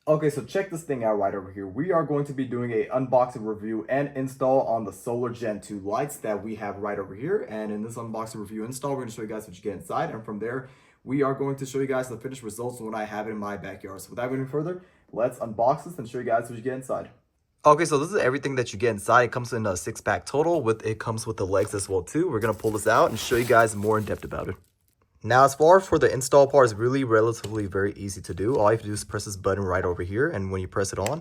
Okay, so check this thing out right over here. We are going to be doing a unboxing review and install on the Solar Gen 2 lights that we have right over here. And in this unboxing review install, we're going to show you guys what you get inside. And from there, we are going to show you guys the finished results when I have it in my backyard. So without going any further, let's unbox this and show you guys what you get inside. Okay, so this is everything that you get inside. It comes in a 6-pack total. It comes with the legs as well too. We're going to pull this out and show you guys more in depth about it. Now, as far as for the install part, it's really relatively very easy to do. All you have to do is press this button right over here, and when you press it on,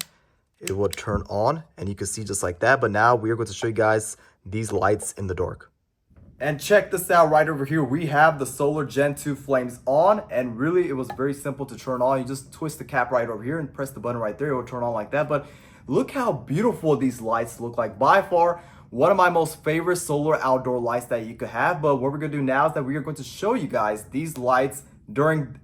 it will turn on, and you can see just like that. But now we are going to show you guys these lights in the dark. And check this out right over here. We have the Solar Gen 2 flames on, and really it was very simple to turn on. You just twist the cap right over here and press the button right there. It will turn on like that. But look how beautiful these lights look like. By far, one of my most favorite solar outdoor lights that you could have. But what we're gonna do now is that we are going to show you guys these lights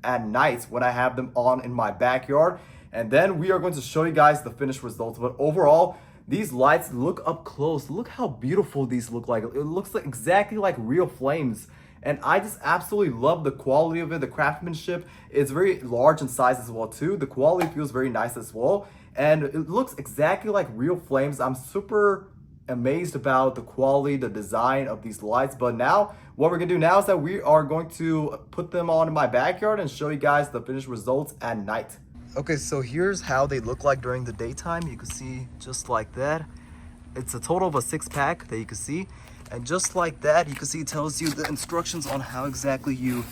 at nights when I have them on in my backyard. And then we are going to show you guys the finished results. But overall, these lights, look up close. Look how beautiful these look like. It looks like exactly like real flames. And I just absolutely love the quality of it. The craftsmanship is very large in size as well too. The quality feels very nice as well. And it looks exactly like real flames. I'm super amazed about the quality, the design of these lights. But now what we're gonna do now is that we are going to put them on in my backyard and show you guys the finished results at night. Okay, so here's how they look like during the daytime. You can see just like that. It's a total of a 6-pack that you can see. And just like that, you can see it tells you the instructions on how exactly you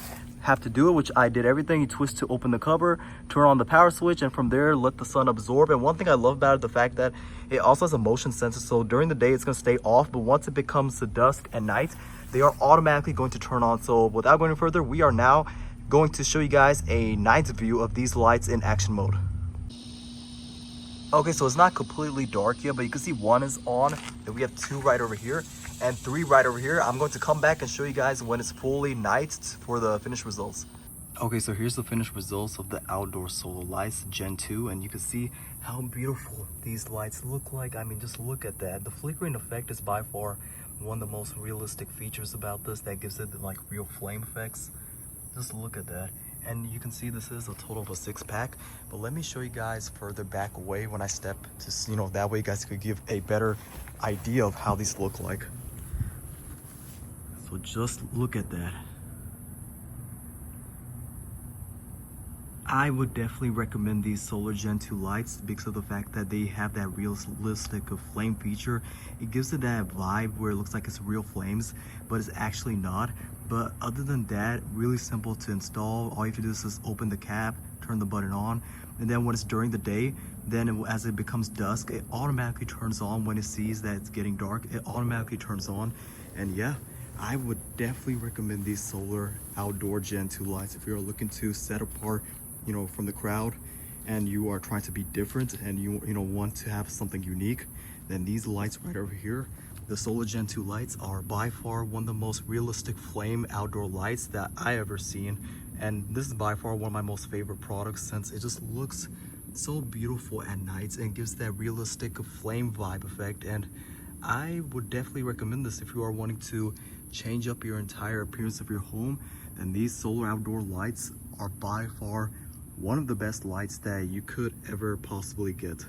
have to do it, which I did everything. You twist to open the cover, turn on the power switch, and from there let the sun absorb. And one thing I love about it, the fact that it also has a motion sensor, so during the day it's going to stay off, but once it becomes the dusk and night, they are automatically going to turn on. So without going any further, we are now going to show you guys a night view of these lights in action mode. Okay, so it's not completely dark yet, but you can see 1 is on, then we have 2 right over here and 3 right over here. I'm going to come back and show you guys when it's fully night for the finished results. Okay, so here's the finished results of the outdoor solar lights Gen 2, and you can see how beautiful these lights look like. I mean, just look at that. The flickering effect is by far one of the most realistic features about this that gives it like real flame effects. Just look at that. And you can see this is a total of a 6-pack, but let me show you guys further back away when I step to, that way you guys could give a better idea of how these look like. So just look at that. I would definitely recommend these Solar Gen 2 lights because of the fact that they have that realistic of flame feature. It gives it that vibe where it looks like it's real flames, but it's actually not. But other than that, really simple to install. All you have to do is just open the cap, turn the button on, and then when it's during the day, then as it becomes dusk, it automatically turns on. When it sees that it's getting dark, it automatically turns on. And yeah, I would definitely recommend these solar outdoor Gen 2 lights if you're looking to set apart from the crowd and you are trying to be different and you want to have something unique. Then these lights right over here, the Solar Gen 2 lights, are by far one of the most realistic flame outdoor lights that I ever seen. And this is by far one of my most favorite products since it just looks so beautiful at nights and gives that realistic flame vibe effect. And I would definitely recommend this if you are wanting to change up your entire appearance of your home. Then these solar outdoor lights are by far one of the best lights that you could ever possibly get.